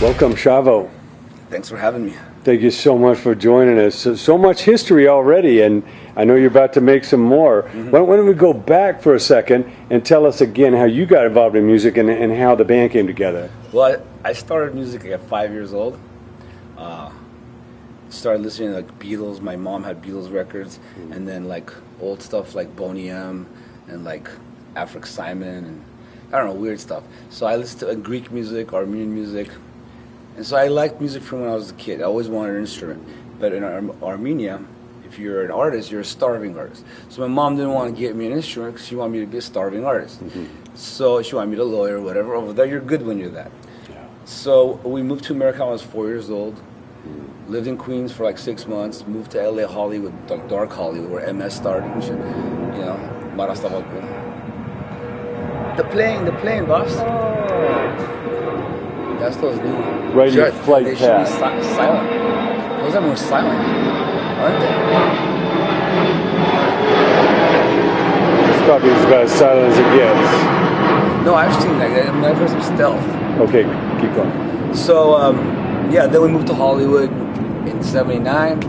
Welcome, Shavo. Thanks for having me. Thank you so much for joining us. So much history already, and I know you're about to make some more. Why don't we go back for a second and tell us again how you got involved in music and how the band came together? Well, I started music at 5 years old. Started listening to like Beatles. My mom had Beatles records, and then like old stuff like Boney M and like Afric Simon and I don't know, weird stuff. So I listened to Greek music, Armenian music. And so I liked music from when I was a kid. I always wanted an instrument. But in Armenia, if you're an artist, you're a starving artist. So my mom didn't want to get me an instrument because she wanted me to be a starving artist. So she wanted me to lawyer or whatever. Over there, you're good when you're that. Yeah. So we moved to America when I was 4 years old. Lived in Queens for like 6 months. Moved to LA, Hollywood, like dark Hollywood, where MS started and shit. You know, Mara estaba cool. The plane, boss. That's those new. Right in your flight They path. should be silent. Those are more silent, aren't they? It's probably about as silent as it gets. No, I've seen that. I've never some stealth. Okay, keep going. So, yeah, then we moved to Hollywood in '79,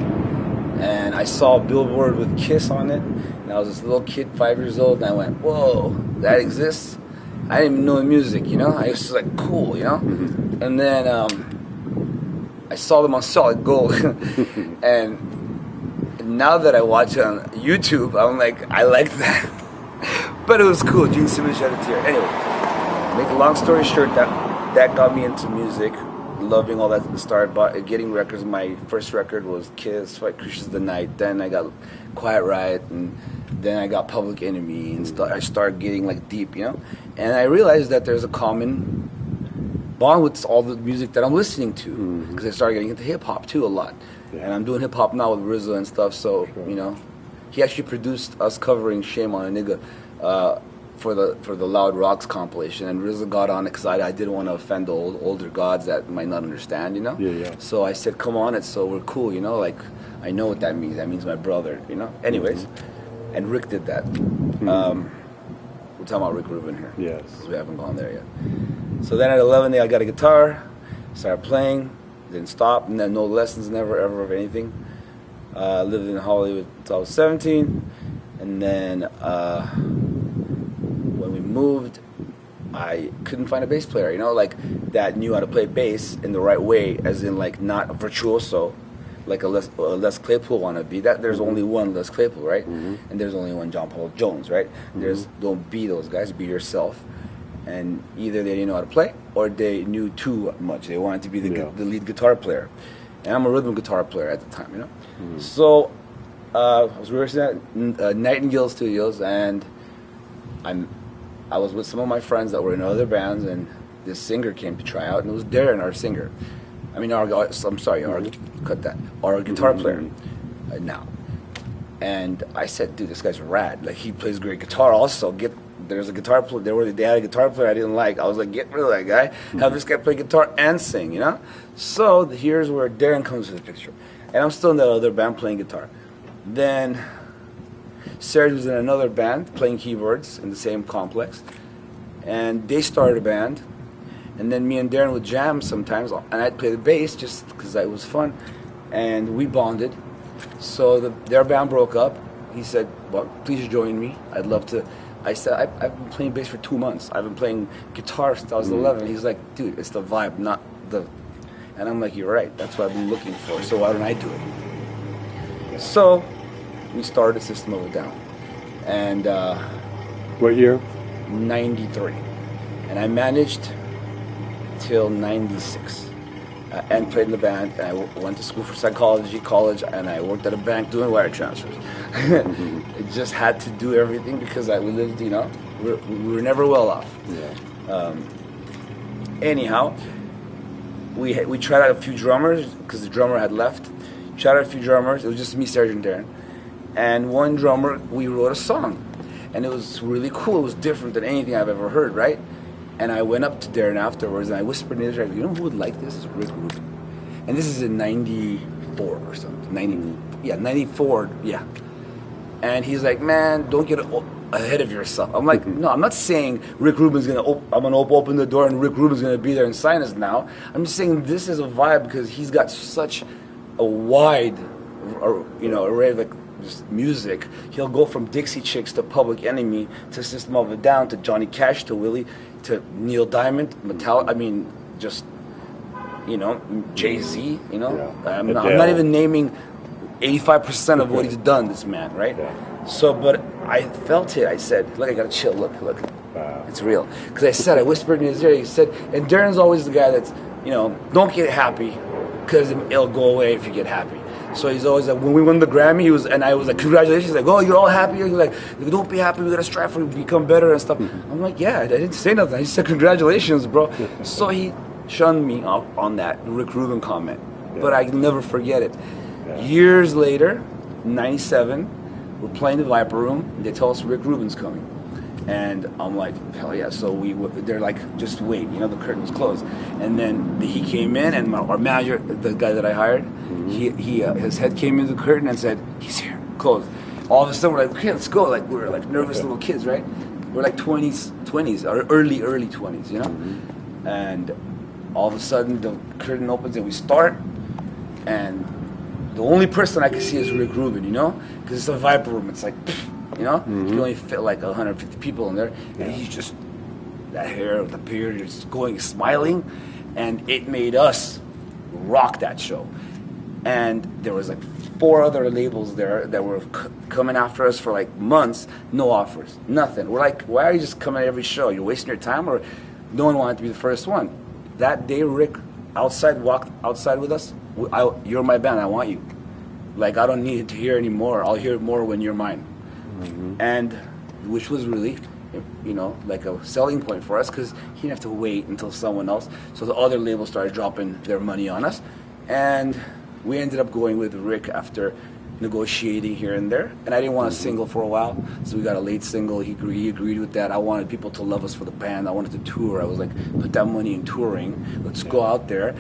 and I saw a billboard with Kiss on it. And I was this little kid, 5 years old, and I went, whoa, that exists? I didn't even know the music, you know? I was just like, cool, you know? And then I saw them on Solid Gold. And now that I watch it on YouTube, I'm like, I like that. But it was cool. Gene Simmons shed a tear. Anyway, make a long story short, that got me into music, loving all that. Started getting records. My first record was Kiss, Fight Crushes the Night. Then I got Quiet Riot, and then I got Public Enemy, and I started getting like deep, you know. And I realized that there's a common bond with all the music that I'm listening to, because I started getting into hip hop too a lot. Yeah. And I'm doing hip hop now with RZA and stuff. So you know, he actually produced us covering "Shame on a Nigga" for the Loud Rocks compilation, and RZA got on it because I didn't want to offend the older gods that might not understand, you know. Yeah. So I said, "Come on it," so we're cool, you know. Like I know what that means. That means my brother, you know. Anyways, and Rick did that. We're talking about Rick Rubin here. Yes. Because we haven't gone there yet. So then at 11, I got a guitar, started playing, didn't stop, and then no lessons, never ever of anything. Lived in Hollywood until I was 17, and then when we moved, I couldn't find a bass player, you know, like that knew how to play bass in the right way, as in like not a virtuoso, like a Les Claypool wannabe. That there's only one Les Claypool, right? And there's only one John Paul Jones, right? Don't be those guys, be yourself. And either they didn't know how to play, or they knew too much. They wanted to be the lead guitar player. And I'm a rhythm guitar player at the time, you know. So I was rehearsing at Nightingale Studios, and I was with some of my friends that were in other bands, and this singer came to try out, and it was Darren, our singer. Our guitar player now. And I said, dude, this guy's rad. Like, he plays great guitar also. There's a guitar player. They had a guitar player I didn't like. I was like, get rid of that guy. Have this guy play guitar and sing, you know? So here's where Darren comes to the picture. And I'm still in that other band playing guitar. Then Serge was in another band playing keyboards in the same complex. And they started a band. And then me and Darren would jam sometimes, and I'd play the bass just because it was fun, and we bonded. So their band broke up. He said, well, please join me. I'd love to. I said, I've been playing bass for 2 months. I've been playing guitar since I was 11. He's like, dude, it's the vibe, not the... And I'm like, you're right. That's what I've been looking for, so why don't I do it? So we started System of a Down. And... what year? 93. And I managed till 96, and played in the band, and I went to school for psychology, college, and I worked at a bank doing wire transfers. It just had to do everything because we lived, you know, we were never well off. Anyhow, we tried out a few drummers because the drummer had left. Tried out a few drummers. It was just me, Serge, and Darren. And one drummer, we wrote a song, and it was really cool. It was different than anything I've ever heard, right? And I went up to Darren afterwards, and I whispered in his ear, you know who would like this? It's Rick Rubin. And this is in 94 or something. 94, yeah. And he's like, man, don't get ahead of yourself. I'm like, no, I'm not saying Rick Rubin's I'm gonna open the door and Rick Rubin's gonna be there and sign us now. I'm just saying this is a vibe because he's got such a wide, array of like just music. He'll go from Dixie Chicks to Public Enemy to System of a Down to Johnny Cash to Willie to Neil Diamond, Metallica. I mean, just Jay-Z. I'm not even naming 85% of what he's done. This man, right? Yeah. So, but I felt it. I said, look, I gotta chill. Look, Wow. it's real. Because I whispered in his ear. He said, and Darren's always the guy that's, don't get happy, because it'll go away if you get happy. So he's always like, when we won the Grammy, I was like, congratulations. He's like, oh, you're all happy? He's like, don't be happy. We gotta strive for become better and stuff. I'm like, yeah, I didn't say nothing. I just said congratulations, bro. So he shunned me on that Rick Rubin comment, but I can never forget it. Yeah. Years later, '97, we're playing the Viper Room. And they tell us Rick Rubin's coming. And I'm like, hell yeah. So they're like, just wait, the curtain's closed. And then he came in, and our manager, the guy that I hired, his head came into the curtain and said, he's here, closed. All of a sudden we're like, okay, let's go. Like we're like nervous little kids, right? We're like 20s, or early 20s, And all of a sudden the curtain opens and we start, and the only person I can see is Rick Rubin, because it's a Viper Room. It's like, you only fit like 150 people in there, and he's just that hair, the beard, just going, smiling, and it made us rock that show. And there was like 4 other labels there that were coming after us for like months, no offers, nothing. We're like, why are you just coming to every show? You're wasting your time, or no one wanted to be the first one. That day, Rick walked outside with us. You're my band. I want you. Like, I don't need to hear anymore. I'll hear more when you're mine. And which was really, like a selling point for us, because he didn't have to wait until someone else. So the other labels started dropping their money on us, and we ended up going with Rick after negotiating here and there. And I didn't want a single for a while, so we got a late single. He agreed with that. I wanted people to love us for the band. I wanted to tour. I was like, put that money in touring. Let's go out there.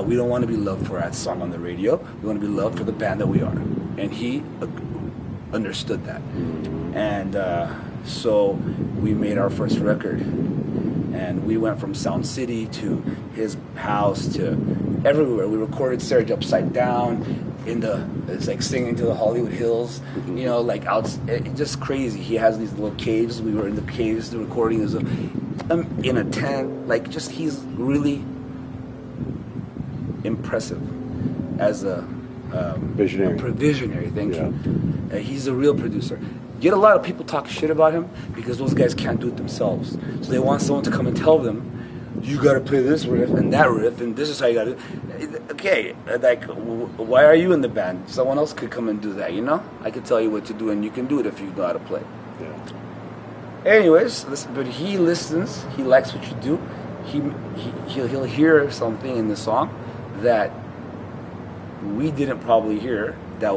We don't want to be loved for that song on the radio. We want to be loved for the band that we are. And he understood that. And so we made our first record. And we went from Sound City to his house to everywhere. We recorded Serge Upside Down it's like singing to the Hollywood Hills, like just crazy. He has these little caves. We were in the caves, the recording is in a tent. Like, just, he's really impressive as a visionary. Thank you. He's a real producer. Get a lot of people talk shit about him because those guys can't do it themselves. So they want someone to come and tell them, you got to play this riff and that riff, and this is how you got to. Okay, like, why are you in the band? Someone else could come and do that, I could tell you what to do, and you can do it if you know how to play. Yeah. Anyways, but he listens. He likes what you do. He'll hear something in the song that we didn't probably hear. That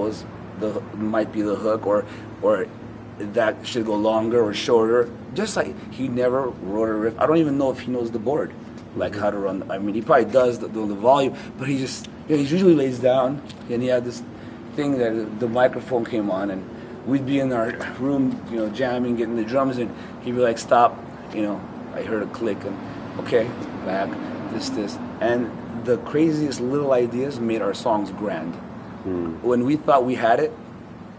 might be the hook, or that should go longer or shorter. Just like he never wrote a riff. I don't even know if he knows the board, like how to run. I mean, he probably does the volume, but he just, he usually lays down, and he had this thing that the microphone came on, and we'd be in our room, jamming, getting the drums, and he'd be like, stop, I heard a click, and okay, back, this, and the craziest little ideas made our songs grand. When we thought we had it,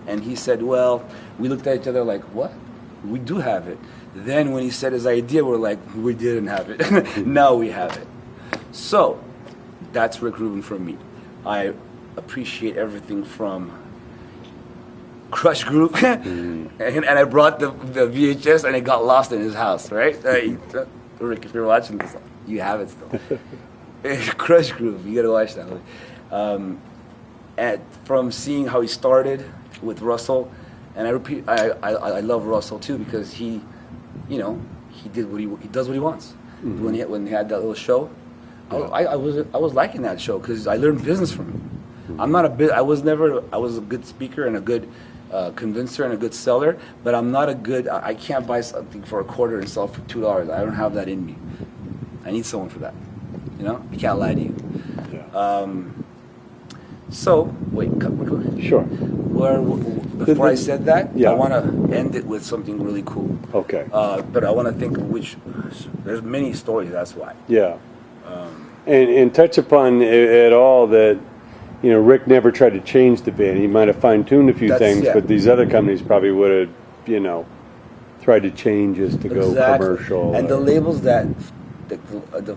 and he said, well, we looked at each other like, what? We do have it. Then when he said his idea, we're like, we didn't have it. Now we have it. So that's Rick Rubin for me. I appreciate everything from Crush Group, and I brought the VHS, and it got lost in his house, right? Rick, if you're watching this, you have it still. Crush Group, you gotta watch that. And from seeing how he started with Russell, and I love Russell too, because he does what he wants. When he had that little show, I was liking that show because I learned business from him. I was a good speaker and a good convincer and a good seller, but I can't buy something for $0.25 and sell it for $2. I don't have that in me. I need someone for that. I can't lie to you. So, wait, quick. Sure. Before I said that, Yeah. I want to end it with something really cool. Okay. But I want to think of which. There's many stories. That's why. Yeah. And touch upon at all that, you know, Rick never tried to change the band. He might have fine-tuned a few things, yeah. but these other companies probably would have, you know, tried to change us to go commercial. And the labels that the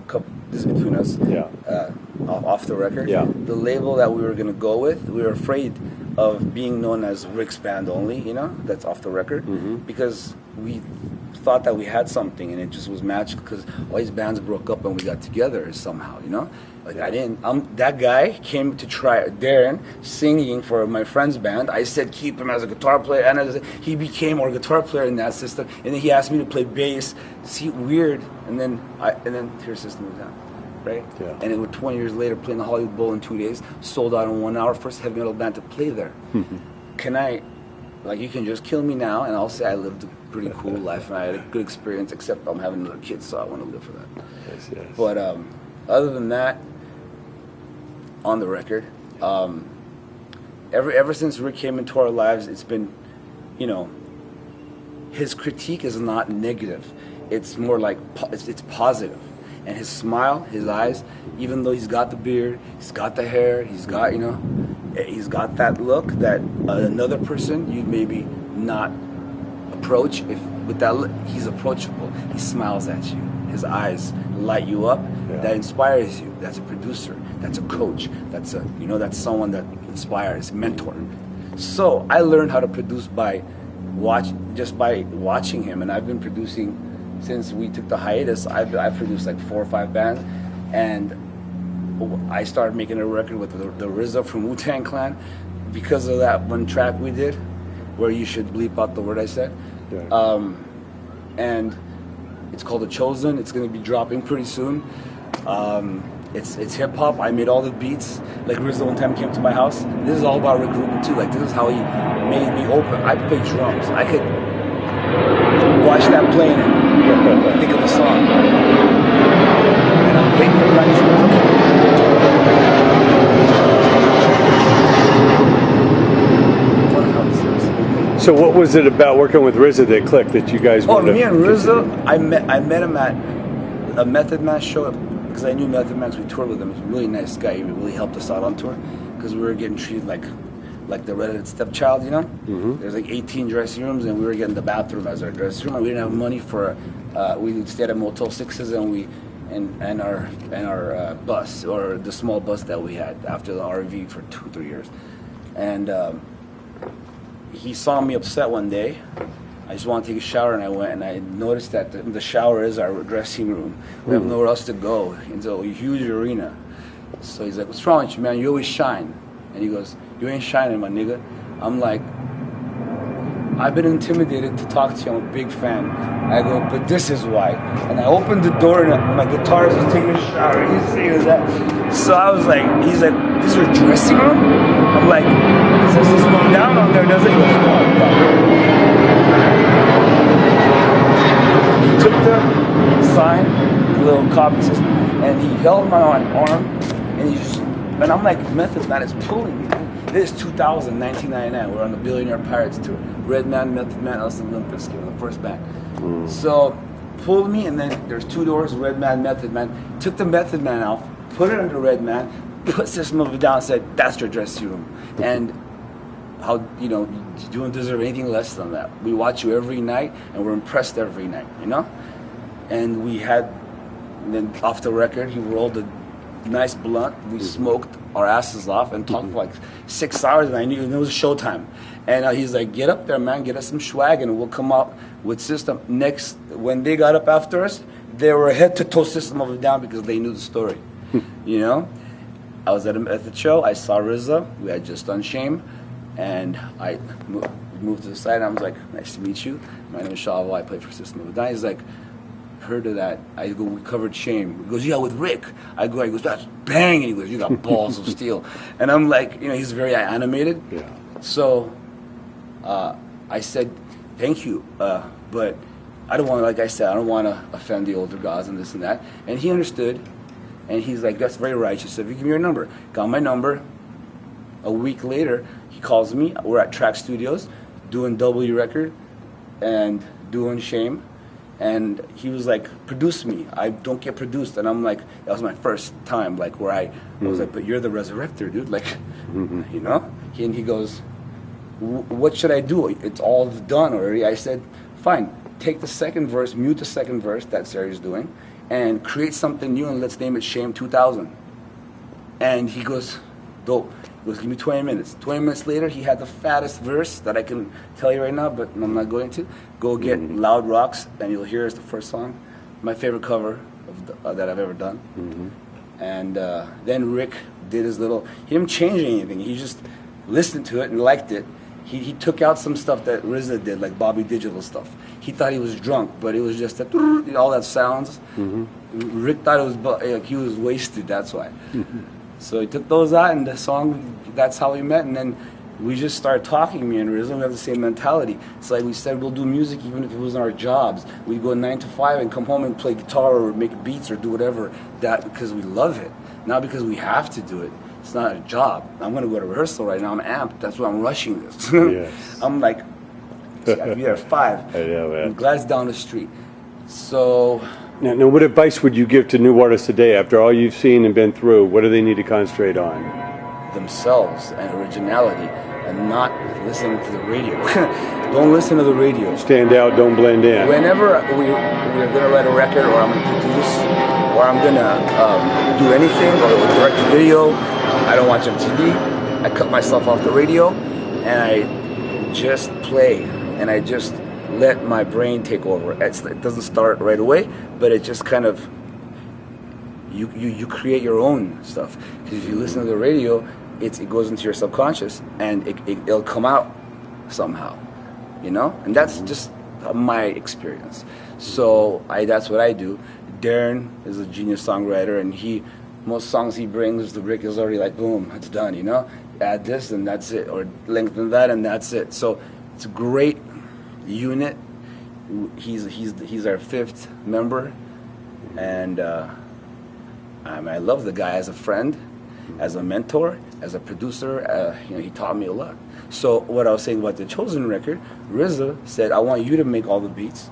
couple, this is between us. Yeah. Off the record. Yeah. The label that we were gonna go with, we were afraid of being known as Rick's band only. You know, that's off the record, because we thought that we had something, and it just was magical because all these bands broke up and we got together somehow. You know, like I didn't. That guy came to try Darren singing for my friend's band. I said keep him as a guitar player, and he became our guitar player in that system. And then he asked me to play bass. See, weird. And then Tear System was down. Right? Yeah. And it was 20 years later, playing the Hollywood Bowl in 2 days, sold out in 1 hour, first heavy metal band to play there. Can I, like, you can just kill me now, and I'll say I lived a pretty cool life, and I had a good experience, except I'm having another kid, so I want to live for that. Yes, yes. But other than that, on the record, ever since Rick came into our lives, it's been, you know, his critique is not negative. It's more like, it's positive. And his smile, his eyes, even though he's got the beard, he's got the hair, he's got, you know, he's got that look that another person you'd maybe not approach. If with that look, he's approachable. He smiles at you. His eyes light you up. Yeah. That inspires you. That's a producer. That's a coach. That's a, you know, that's someone that inspires, mentor. So I learned how to produce by watching him, and I've been producing. Since we took the hiatus, I've produced like 4 or 5 bands, and I started making a record with the RZA from Wu-Tang Clan because of that one track we did, where you should bleep out the word I said. Yeah. And it's called The Chosen. It's going to be dropping pretty soon. It's hip hop. I made all the beats. Like RZA one time came to my house. This is all about recruitment too. Like this is how he made me open. I play drums. I could watch that playing and think of a song. And I'm waiting for practice. So what was it about working with RZA that clicked that you guys wanted me to and RZA, I met him at a Method Man show because I knew Method Man, we toured with him. He's a really nice guy. He really helped us out on tour because we were getting treated like the redheaded stepchild, you know? There's like 18 dressing rooms, and we were getting the bathroom as our dressing room, and we didn't have money for, we stayed at Motel 6s, and our bus, or the small bus that we had after the RV for 2-3 years. And he saw me upset one day. I just wanted to take a shower, and I went, and I noticed that the shower is our dressing room. We have nowhere else to go. It's a huge arena. So he's like, what's wrong with you, man? You always shine. And he goes, you ain't shining, my nigga. I'm like, I've been intimidated to talk to you. I'm a big fan. I go, but this is why. And I opened the door, and my guitarist was taking a shower. He's saying that. So I was like, he's like, this is your dressing room? I'm like, it says this one down on there, doesn't it? He goes, he took the sign, the little copy system, and he held my arm, and he just, and I'm like, Method Man is pulling me. This is 2000, 1999. We're on the Billionaire Pirates tour. Redman, Method Man, us and Limp Bizkit were the first band. So pulled me, and then there's 2 doors, Redman, Method Man. Took the Method Man out, put it under Redman, put System of a Down, said, that's your dressing room. And how, you know, you don't deserve anything less than that. We watch you every night, and we're impressed every night, you know? And we had, and then off the record, he rolled a nice blunt. We smoked our asses off and talked for like 6 hours, and I knew it was showtime. And he's like, get up there, man, get us some swag, and we'll come up with System. Next, when they got up after us, they were head to toe System of a Down because they knew the story. You know? I was at the show, I saw RZA, we had just done Shame, and I moved to the side, and I was like, nice to meet you. My name is Shavo, I play for System of a Down. He's like, heard of that. I go, we covered Shame. He goes, yeah, with Rick. I go, he goes, that's bang. And he goes, you got balls of steel. And I'm like, you know, he's very animated. Yeah. So I said, thank you. But I don't want to, like I said, I don't want to offend the older guys and this and that. And he understood. And he's like, that's very righteous. If you give me your number. Got my number. A week later, he calls me. We're at Track Studios doing W record and doing Shame. And he was like, produce me. I don't get produced. And I'm like, that was my first time, like, where I was like, but you're the resurrector, dude. Like, you know? And he goes, what should I do? It's all done already. I said, fine, take the second verse, mute the second verse that Sarah's doing, and create something new, and let's name it Shame 2000. And he goes, dope. He goes, give me 20 minutes. 20 minutes later, he had the fattest verse that I can tell you right now, but I'm not going to. Go get Loud Rocks, and you'll hear it's the first song. My favorite cover that I've ever done. And then Rick did his little, he didn't change anything. He just listened to it and liked it. He took out some stuff that RZA did, like Bobby Digital stuff. He thought he was drunk, but it was just that, all that sounds. Rick thought it was like he was wasted, that's why. So he took those out, and the song, that's how we met. And then we just started talking, me and RZA. We have the same mentality. It's like we said, we'll do music even if it wasn't our jobs. We'd go 9 to 5 and come home and play guitar or make beats or do whatever, that because we love it, not because we have to do it. It's not a job. I'm going to go to rehearsal right now. I'm amped. That's why I'm rushing this. Yes. I'm like, I'll be there at 5. I know, man. I'm glad it's down the street. So... Now, what advice would you give to new artists today after all you've seen and been through? What do they need to concentrate on? Themselves and originality, and not listening to the radio. Don't listen to the radio. Stand out, don't blend in. Whenever we're going to write a record, or I'm going to produce, or I'm going to do anything, or direct a video, I don't watch MTV. I cut myself off the radio, and I just play, and I just let my brain take over. It doesn't start right away, but it just kind of, you create your own stuff. Because if you listen to the radio, it goes into your subconscious, and it'll come out somehow, you know? And that's just my experience. So that's what I do. Darren is a genius songwriter, and most songs he brings, the Rick is already like, boom, it's done, you know? Add this and that's it, or lengthen that and that's it. So it's a great unit. He's our 5th member, and I love the guy as a friend, as a mentor, as a producer. He taught me a lot. So what I was saying about the Chosen record, RZA said, I want you to make all the beats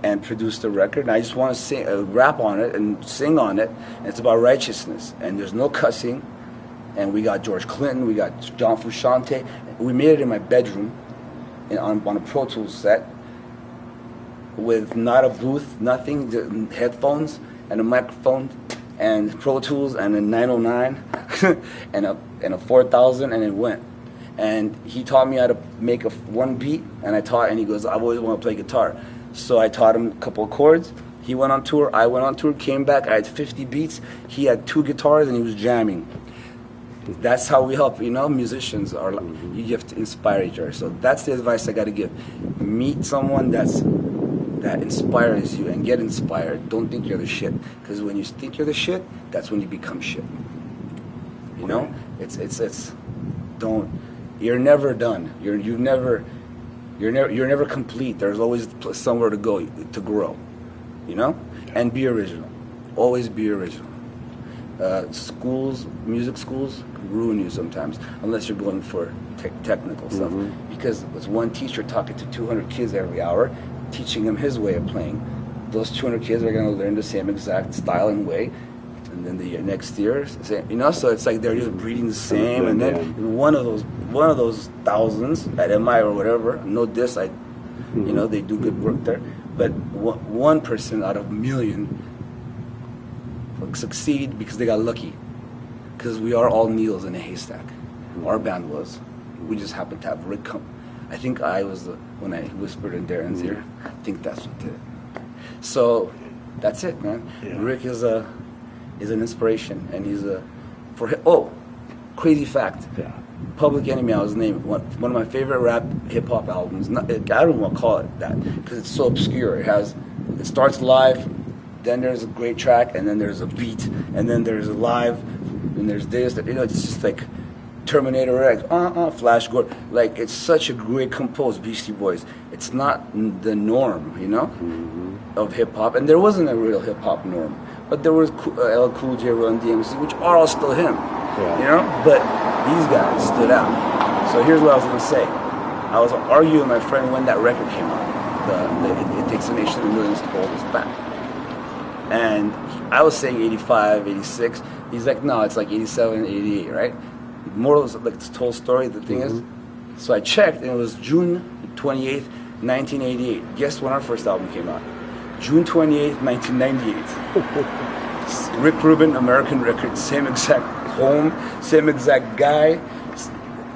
and produce the record, and I just want to rap on it and sing on it, and it's about righteousness, and there's no cussing, and we got George Clinton, we got John Frusciante. We made it in my bedroom on a Pro Tools set with not a booth, nothing, just headphones and a microphone and Pro Tools and a 909 and a 4000, and it went. And he taught me how to make one beat, and he goes, I've always wanted to play guitar. So I taught him a couple of chords. He went on tour, I went on tour, came back, I had 50 beats. He had 2 guitars and he was jamming. That's how we help, musicians are, you have to inspire each other. So that's the advice I got to give. Meet someone that inspires you and get inspired. Don't think you're the shit, because when you think you're the shit, that's when you become shit. You're never done. You're never complete. There's always somewhere to go, to grow, and be original. Always be original. Music schools ruin you sometimes, unless you're going for technical stuff. Because it's one teacher talking to 200 kids every hour, teaching them his way of playing. Those 200 kids are going to learn the same exact style and way, and then the next year, so it's like they're just breeding the same. And then one of those thousands at MI or whatever, no diss, they do good work there, but one person out of a million succeed because they got lucky. Because we are all needles in a haystack. Our band was. We just happened to have Rick come. I think I was when I whispered in Darren's ear. I think that's what did it. So that's it, man. Yeah. Rick is an inspiration, and he's crazy fact. Yeah. Public Enemy, I was named one of my favorite rap hip hop albums. I don't want to call it that because it's so obscure. It starts live. Then there's a great track, and then there's a beat, and then there's a live, and there's this. It's just like Terminator X, Flash Gordon. Like, it's such a great composed Beastie Boys. It's not the norm, of hip hop, and there wasn't a real hip hop norm. But there was LL Cool J, Run DMC, which are all still him, But these guys stood out. So here's what I was going to say. I was arguing with my friend when that record came out. It Takes a Nation of Millions to Hold Us Back. And I was saying 85, 86. He's like, no, it's like 87, 88, right? More like this whole story, the thing is. So I checked, and it was June 28th, 1988. Guess when our first album came out? June 28th, 1998. Rick Rubin, American Records, same exact home, same exact guy,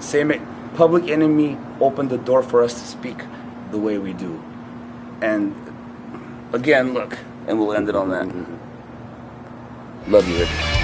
same Public Enemy opened the door for us to speak the way we do. And again, look, and we'll end it on that. Love you, Rick.